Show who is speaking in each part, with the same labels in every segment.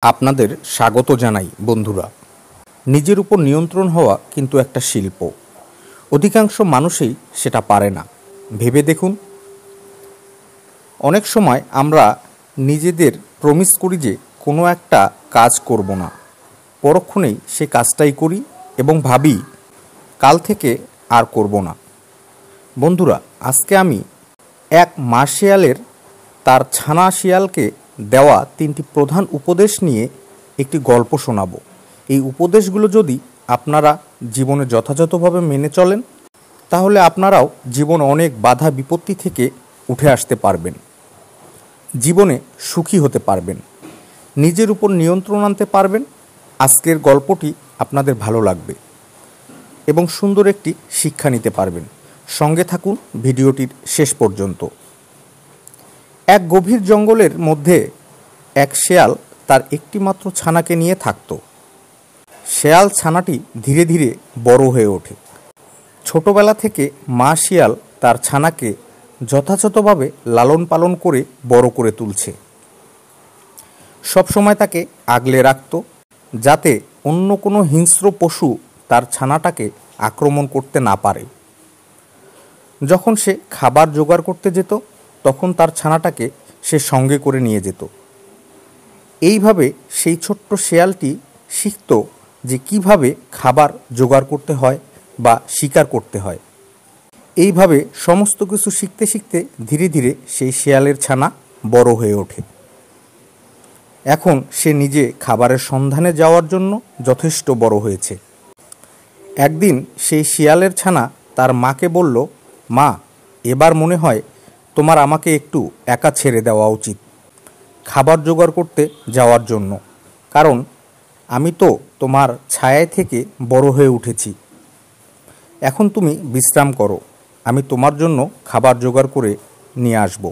Speaker 1: আপনাদের স্বাগত জানাই বন্ধুরা। নিজের উপর নিয়ন্ত্রণ হওয়া কিন্তু একটা শিল্প। অধিকাংশ মানুষই সেটা পারে না। ভেবে দেখুন, অনেক সময় আমরা নিজেদের প্রমিস করি যে কোনো একটা কাজ করব না, পরক্ষণেই সে কাজটাই করি এবং ভাবি কাল থেকে আর করব না। বন্ধুরা, আজকে আমি এক মা শিয়ালের তার ছানা শিয়ালকে দেওয়া 3টি প্রধান উপদেশ নিয়ে একটি গল্প শোনাব। এই উপদেশগুলো যদি আপনারা জীবনে যথাযথভাবে মেনে চলেন, তাহলে আপনারাও জীবনে অনেক বাধা বিপত্তি থেকে উঠে আসতে পারবেন, জীবনে সুখী হতে পারবেন, নিজের উপর নিয়ন্ত্রণ আনতে পারবেন। আজকের গল্পটি আপনাদের ভালো লাগবে এবং সুন্দর একটি শিক্ষা নিতে পারবেন। সঙ্গে থাকুন ভিডিওটির শেষ পর্যন্ত। এক গভীর জঙ্গলের মধ্যে এক শেয়াল তার একটিমাত্র ছানাকে নিয়ে থাকত। শেয়াল ছানাটি ধীরে ধীরে বড় হয়ে ওঠে। ছোটবেলা থেকে মা শিয়াল তার ছানাকে যথাযথভাবে লালন পালন করে বড় করে তুলছে। সবসময় তাকে আগলে রাখত, যাতে অন্য কোনো হিংস্র পশু তার ছানাটাকে আক্রমণ করতে না পারে। যখন সে খাবার জোগাড় করতে যেত, তখন তার ছানাটাকে সে সঙ্গে করে নিয়ে যেত। এইভাবে সেই ছোট্ট শেয়ালটি শিখত যে কিভাবে খাবার জোগাড় করতে হয় বা শিকার করতে হয়। এইভাবে সমস্ত কিছু শিখতে শিখতে ধীরে ধীরে সেই শেয়ালের ছানা বড় হয়ে ওঠে। এখন সে নিজে খাবারের সন্ধানে যাওয়ার জন্য যথেষ্ট বড় হয়েছে। একদিন সেই শিয়ালের ছানা তার মাকে বলল, মা, এবার মনে হয় তোমার আমাকে একটু একা ছেড়ে দেওয়া উচিত খাবার জোগাড় করতে যাওয়ার জন্য, কারণ আমি তো তোমার ছায়ায় থেকে বড় হয়ে উঠেছি। এখন তুমি বিশ্রাম করো, আমি তোমার জন্য খাবার জোগাড় করে নিয়ে আসব।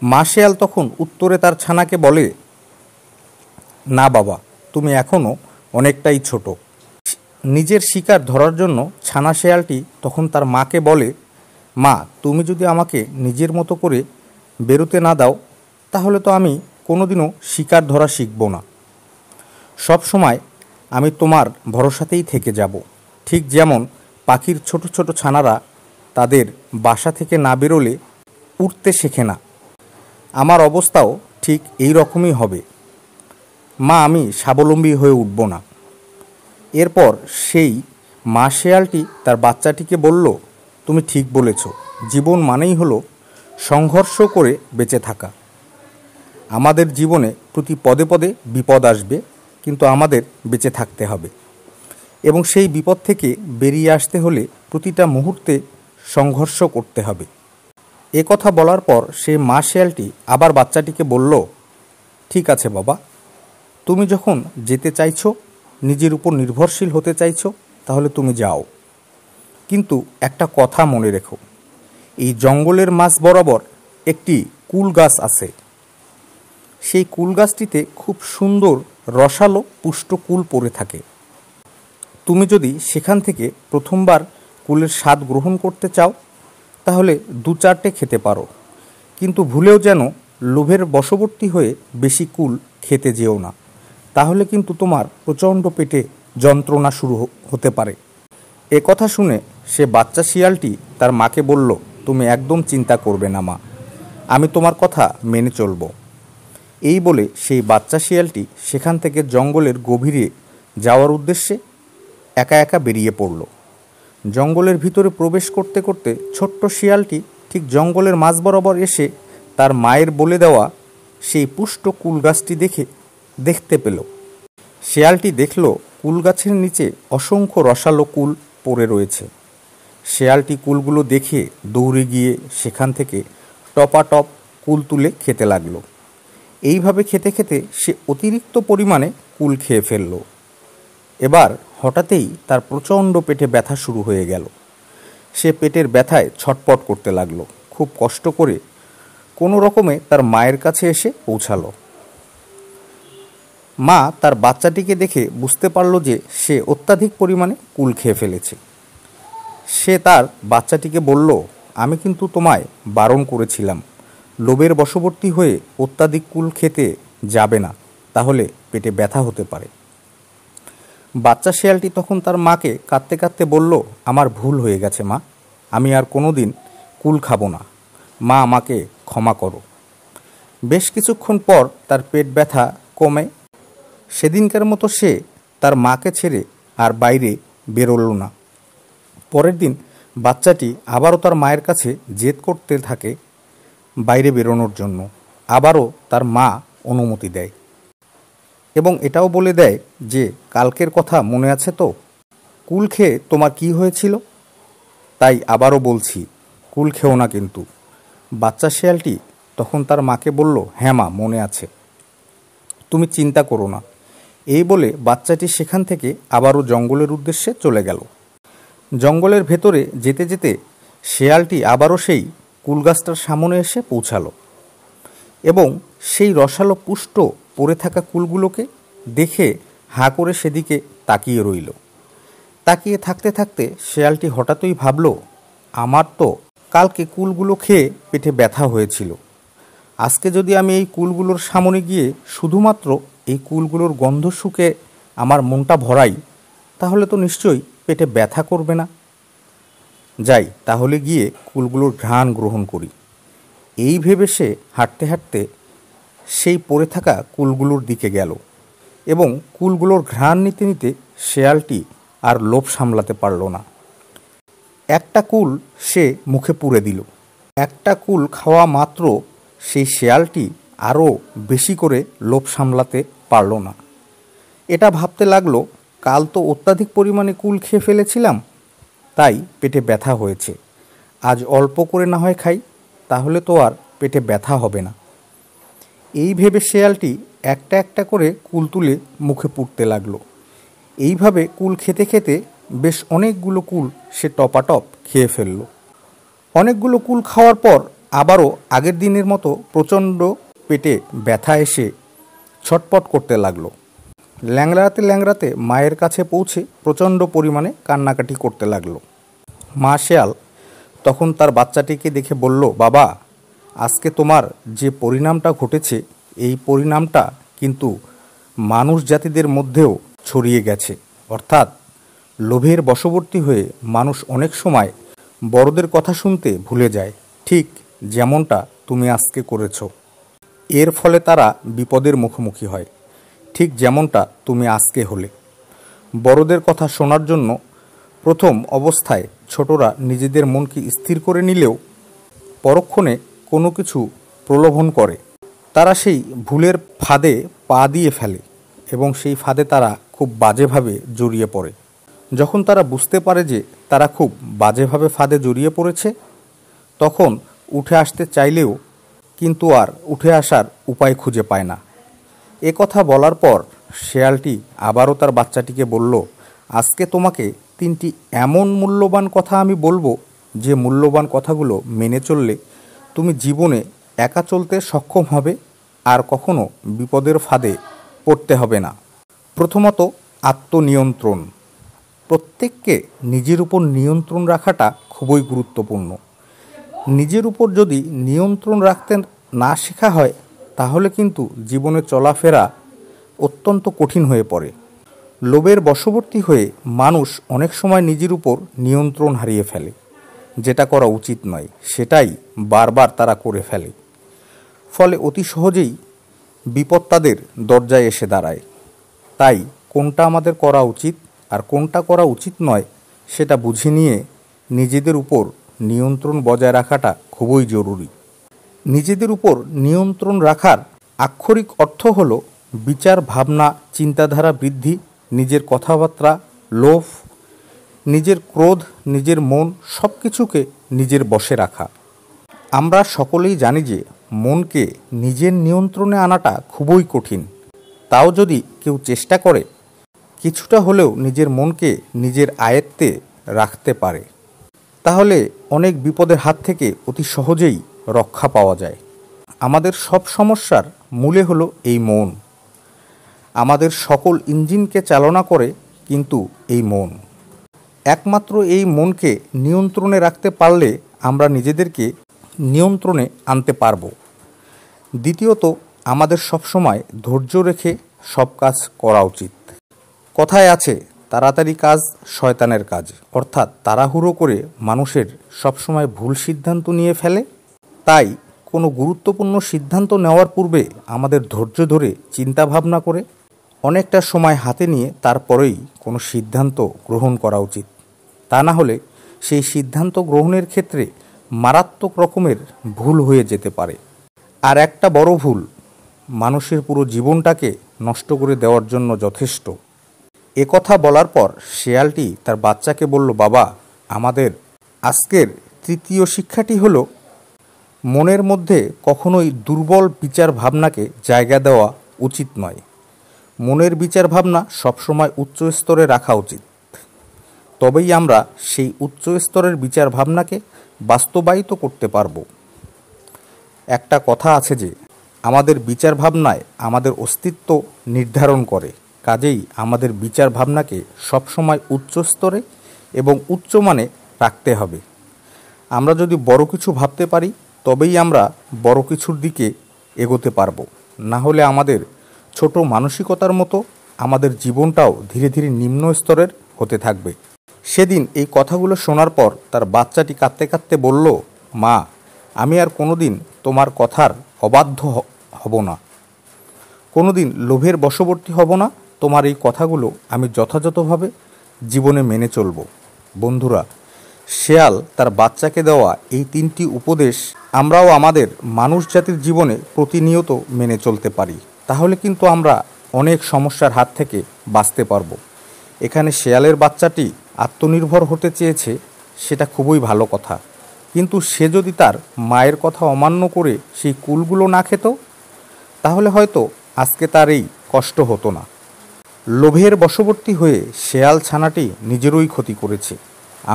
Speaker 1: মা শেয়াল তখন উত্তরে তার ছানাকে বলে, না বাবা, তুমি এখনও অনেকটাই ছোট। নিজের শিকার ধরার জন্য ছানা শেয়ালটি তখন তার মাকে বলে, মা, তুমি যদি আমাকে নিজের মতো করে বেরোতে না দাও, তাহলে তো আমি কোনোদিনও শিকার ধরা শিখব না। সব সময় আমি তোমার ভরসাতেই থেকে যাব। ঠিক যেমন পাখির ছোট ছোট ছানারা তাদের বাসা থেকে না বেরোলে উড়তে শেখে না, আমার অবস্থাও ঠিক এই রকমই হবে। মা, আমি স্বাবলম্বী হয়ে উঠব না। এরপর সেই মা শেয়ালটি তার বাচ্চাটিকে বলল, তুমি ঠিক বলেছ, জীবন মানেই হলো সংঘর্ষ করে বেঁচে থাকা। আমাদের জীবনে প্রতি পদে পদে বিপদ আসবে, কিন্তু আমাদের বেঁচে থাকতে হবে এবং সেই বিপদ থেকে বেরিয়ে আসতে হলে প্রতিটা মুহূর্তে সংঘর্ষ করতে হবে। এ কথা বলার পর সেই মা শেয়ালটি আবার বাচ্চাটিকে বলল, ঠিক আছে বাবা, তুমি যখন যেতে চাইছো, নিজের উপর নির্ভরশীল হতে চাইছো, তাহলে তুমি যাও। কিন্তু একটা কথা মনে রেখো, এই জঙ্গলের মাঝ বরাবর একটি কুল গাছ আছে। সেই কুল গাছটিতে খুব সুন্দর রসালো পুষ্ট কুল পড়ে থাকে। তুমি যদি সেখান থেকে প্রথমবার কুলের স্বাদ গ্রহণ করতে চাও, তাহলে 2-4টে খেতে পারো, কিন্তু ভুলেও যেন লোভের বশবর্তী হয়ে বেশি কুল খেতে যেও না, তাহলে কিন্তু তোমার প্রচণ্ড পেটে যন্ত্রণা শুরু হতে পারে। এ কথা শুনে সে বাচ্চা শিয়ালটি তার মাকে বলল, তুমি একদম চিন্তা করবে না মা, আমি তোমার কথা মেনে চলব। এই বলে সেই বাচ্চা শিয়ালটি সেখান থেকে জঙ্গলের গভীরে যাওয়ার উদ্দেশ্যে একা একা বেরিয়ে পড়ল। জঙ্গলের ভিতরে প্রবেশ করতে করতে ছোট্ট শিয়ালটি ঠিক জঙ্গলের মাঝ বরাবর এসে তার মায়ের বলে দেওয়া সেই পুষ্ট কুল গাছটি দেখতে পেল। শিয়ালটি দেখল কুল গাছের নিচে অসংখ্য রসালো কুল পড়ে রয়েছে। শেয়ালটি কুলগুলো দেখে দৌড়ে গিয়ে সেখান থেকে টপাটপ কুল তুলে খেতে লাগলো। এইভাবে খেতে খেতে সে অতিরিক্ত পরিমাণে কুল খেয়ে ফেলল। এবার হঠাৎই তার প্রচণ্ড পেটে ব্যথা শুরু হয়ে গেল। সে পেটের ব্যথায় ছটপট করতে লাগলো। খুব কষ্ট করে কোনো রকমে তার মায়ের কাছে এসে পৌঁছালো। মা তার বাচ্চাটিকে দেখে বুঝতে পারল যে সে অত্যাধিক পরিমাণে কুল খেয়ে ফেলেছে। সে তার বাচ্চাটিকে বলল, আমি কিন্তু তোমায় বারণ করেছিলাম, লোভের বশবর্তী হয়ে অত্যাধিক কুল খেতে যাবে না, তাহলে পেটে ব্যথা হতে পারে। বাচ্চা শেয়ালটি তখন তার মাকে কাঁদতে কাঁদতে বলল, আমার ভুল হয়ে গেছে মা, আমি আর কোনো দিন কুল খাবো না, মা আমাকে ক্ষমা করো। বেশ কিছুক্ষণ পর তার পেট ব্যথা কমে। সেদিনকার মতো সে তার মাকে ছেড়ে আর বাইরে বেরোল না। পরের দিন বাচ্চাটি আবারও তার মায়ের কাছে জেদ করতে থাকে বাইরে বেরোনোর জন্য। আবারও তার মা অনুমতি দেয় এবং এটাও বলে দেয় যে কালকের কথা মনে আছে তো, কুল খেয়ে তোমার কি হয়েছিল? তাই আবারও বলছি, কুল খেও না কিন্তু। বাচ্চা শেয়ালটি তখন তার মাকে বলল, হ্যাঁ মা, মনে আছে, তুমি চিন্তা করো না। এই বলে বাচ্চাটি সেখান থেকে আবারও জঙ্গলের উদ্দেশ্যে চলে গেল। জঙ্গলের ভেতরে যেতে যেতে শেয়ালটি আবারও সেই কুলগাছটার সামনে এসে পৌঁছালো এবং সেই রসালো পুষ্ট পড়ে থাকা কুলগুলোকে দেখে হাঁ করে সেদিকে তাকিয়ে রইল। তাকিয়ে থাকতে থাকতে শেয়ালটি হঠাৎই ভাবল, আমার তো কালকে কুলগুলো খেয়ে পেটে ব্যথা হয়েছিল, আজকে যদি আমি এই কুলগুলোর সামনে গিয়ে শুধুমাত্র এই কুলগুলোর গন্ধ শুকে আমার মনটা ভরাই, তাহলে তো নিশ্চয়ই পেটে ব্যথা করবে না। যাই তাহলে গিয়ে কুলগুলোর ঘ্রাণ গ্রহণ করি। এই ভেবে সে হাঁটতে হাঁটতে সেই পড়ে থাকা কুলগুলোর দিকে গেল এবং কুলগুলোর ঘ্রাণ নিতে নিতে শেয়ালটি আর লোভ সামলাতে পারল না। একটা কুল সে মুখে পুরে দিল। একটা কুল খাওয়া মাত্র সেই শেয়ালটি আরও বেশি করে লোভ সামলাতে পারল না। এটা ভাবতে লাগলো, কাল তো অত্যাধিক পরিমাণে কুল খেয়ে ফেলেছিলাম, তাই পেটে ব্যথা হয়েছে। আজ অল্প করে না হয় খাই, তাহলে তো আর পেটে ব্যথা হবে না। এই ভেবে শেয়ালটি একটা একটা করে কুল তুলে মুখে পুড়তে লাগলো। এইভাবে কুল খেতে খেতে বেশ অনেকগুলো কুল সে টপাটপ খেয়ে ফেলল। অনেকগুলো কুল খাওয়ার পর আবারও আগের দিনের মতো প্রচণ্ড পেটে ব্যথা এসে ছটপট করতে লাগলো। ল্যাংড়াতে ল্যাংড়াতে মায়ের কাছে পৌঁছে প্রচণ্ড পরিমাণে কান্নাকাটি করতে লাগলো। মা শেয়াল তখন তার বাচ্চাটিকে দেখে বলল, বাবা, আজকে তোমার যে পরিণামটা ঘটেছে, এই পরিণামটা কিন্তু মানুষ জাতিদের মধ্যেও ছড়িয়ে গেছে। অর্থাৎ লোভের বশবর্তী হয়ে মানুষ অনেক সময় বড়দের কথা শুনতে ভুলে যায়, ঠিক যেমনটা তুমি আজকে করেছো। এর ফলে তারা বিপদের মুখোমুখি হয়, ঠিক যেমনটা তুমি আজকে হলে। বড়দের কথা শোনার জন্য প্রথম অবস্থায় ছোটরা নিজেদের মনকে স্থির করে নিলেও পরক্ষণে কোনো কিছু প্রলোভন করে। তারা সেই ভুলের ফাঁদে পা দিয়ে ফেলে এবং সেই ফাঁদে তারা খুব বাজেভাবে জড়িয়ে পড়ে। যখন তারা বুঝতে পারে যে তারা খুব বাজেভাবে ফাঁদে জড়িয়ে পড়েছে, তখন উঠে আসতে চাইলেও কিন্তু আর উঠে আসার উপায় খুঁজে পায় না। এ কথা বলার পর শেয়ালটি আবারও তার বাচ্চাটিকে বলল, আজকে তোমাকে 3টি এমন মূল্যবান কথা আমি বলবো, যে মূল্যবান কথাগুলো মেনে চললে তুমি জীবনে একা চলতে সক্ষম হবে, আর কখনো বিপদের ফাঁদে পড়তে হবে না। প্রথমত, আত্মনিয়ন্ত্রণ। প্রত্যেককে নিজের উপর নিয়ন্ত্রণ রাখাটা খুবই গুরুত্বপূর্ণ। নিজের উপর যদি নিয়ন্ত্রণ রাখতে না শেখা হয়, তাহলে কিন্তু জীবনে চলাফেরা অত্যন্ত কঠিন হয়ে পড়ে। লোভের বশবর্তী হয়ে মানুষ অনেক সময় নিজের উপর নিয়ন্ত্রণ হারিয়ে ফেলে। যেটা করা উচিত নয়, সেটাই বারবার তারা করে ফেলে। ফলে অতি সহজেই বিপদ তাদের দরজায় এসে দাঁড়ায়। তাই কোনটা আমাদের করা উচিত আর কোনটা করা উচিত নয়, সেটা বুঝে নিয়ে নিজেদের উপর নিয়ন্ত্রণ বজায় রাখাটা খুবই জরুরি। নিজেদের উপর নিয়ন্ত্রণ রাখার আক্ষরিক অর্থ হলো বিচার, ভাবনা, চিন্তাধারা বৃদ্ধি, নিজের কথাবার্তা, লোভ, নিজের ক্রোধ, নিজের মন, সব কিছুকে নিজের বশে রাখা। আমরা সকলেই জানি যে মনকে নিজের নিয়ন্ত্রণে আনাটা খুবই কঠিন। তাও যদি কেউ চেষ্টা করে, কিছুটা হলেও নিজের মনকে নিজের আয়ত্তে রাখতে পারে, তাহলে অনেক বিপদের হাত থেকে অতি সহজেই রক্ষা পাওয়া যায়। আমাদের সব সমস্যার মূলে হলো এই মন। আমাদের সকল ইঞ্জিনকে চালনা করে কিন্তু এই মন। একমাত্র এই মনকে নিয়ন্ত্রণে রাখতে পারলে আমরা নিজেদেরকে নিয়ন্ত্রণে আনতে পারব। দ্বিতীয়ত, আমাদের সবসময় ধৈর্য রেখে সব কাজ করা উচিত। কথায় আছে, তাড়াতাড়ি কাজ শয়তানের কাজ, অর্থাৎ তাড়াহুড়ো করে মানুষের সবসময় ভুল সিদ্ধান্ত নিয়ে ফেলে। তাই কোনো গুরুত্বপূর্ণ সিদ্ধান্ত নেওয়ার পূর্বে আমাদের ধৈর্য ধরে চিন্তা ভাবনা করে অনেকটা সময় হাতে নিয়ে তারপরেই কোনো সিদ্ধান্ত গ্রহণ করা উচিত। তা না হলে সেই সিদ্ধান্ত গ্রহণের ক্ষেত্রে মারাত্মক রকমের ভুল হয়ে যেতে পারে। আর একটা বড় ভুল মানুষের পুরো জীবনটাকে নষ্ট করে দেওয়ার জন্য যথেষ্ট। কথা বলার পর শেয়ালটি তার বাচ্চাকে বলল, বাবা, আমাদের আজকের তৃতীয় শিক্ষাটি হলো, মনের মধ্যে কখনোই দুর্বল বিচার ভাবনাকে জায়গা দেওয়া উচিত নয়। মনের বিচার ভাবনা সবসময় উচ্চ স্তরে রাখা উচিত। তবেই আমরা সেই উচ্চ স্তরের বিচার ভাবনাকে বাস্তবায়িত করতে পারব। একটা কথা আছে যে, আমাদের বিচার ভাবনায় আমাদের অস্তিত্ব নির্ধারণ করে। কাজেই আমাদের বিচার ভাবনাকে সবসময় উচ্চ স্তরে এবং উচ্চমানে রাখতে হবে। আমরা যদি বড় কিছু ভাবতে পারি তবেই আমরা বড় কিছুর দিকে এগোতে পারব। না হলে আমাদের ছোট মানসিকতার মতো আমাদের জীবনটাও ধীরে ধীরে নিম্ন স্তরের হতে থাকবে। সেদিন এই কথাগুলো শোনার পর তার বাচ্চাটি কাঁদতে কাঁদতে বলল, মা, আমি আর কোনোদিন তোমার কথার অবাধ্য হব না, কোনোদিন লোভের বশবর্তী হব না। তোমার এই কথাগুলো আমি যথাযথভাবে জীবনে মেনে চলব। বন্ধুরা, শেয়াল তার বাচ্চাকে দেওয়া এই 3টি উপদেশ আমরাও আমাদের মানুষ জাতির জীবনে প্রতিনিয়ত মেনে চলতে পারি। তাহলে কিন্তু আমরা অনেক সমস্যার হাত থেকে বাঁচতে পারবো। এখানে শেয়ালের বাচ্চাটি আত্মনির্ভর হতে চেয়েছে, সেটা খুবই ভালো কথা। কিন্তু সে যদি তার মায়ের কথা অমান্য করে সেই কুলগুলো না খেত, তাহলে হয়তো আজকে তার এই কষ্ট হতো না। লোভের বশবর্তী হয়ে শেয়াল ছানাটি নিজেরই ক্ষতি করেছে।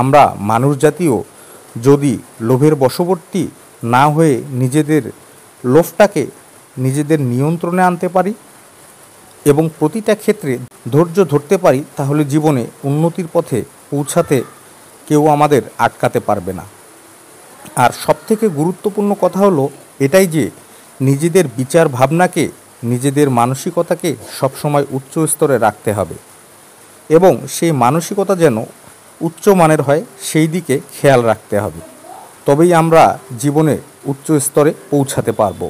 Speaker 1: আমরা মানুষ জাতিও যদি লোভের বশবর্তী না হয়ে নিজেদের লোভটাকে নিজেদের নিয়ন্ত্রণে আনতে পারি এবং প্রতিটা ক্ষেত্রে ধৈর্য ধরতে পারি, তাহলে জীবনে উন্নতির পথে পৌঁছাতে কেউ আমাদের আটকাতে পারবে না। আর সবথেকে গুরুত্বপূর্ণ কথা হলো এটাই যে, নিজেদের বিচার ভাবনাকে, নিজেদের মানসিকতাকে সবসময় উচ্চ স্তরে রাখতে হবে এবং সেই মানসিকতা যেন উচ্চ মানের হয় সেই দিকে খেয়াল রাখতে হবে। তবেই আমরা জীবনে উচ্চ স্তরে পৌঁছাতে পারবো।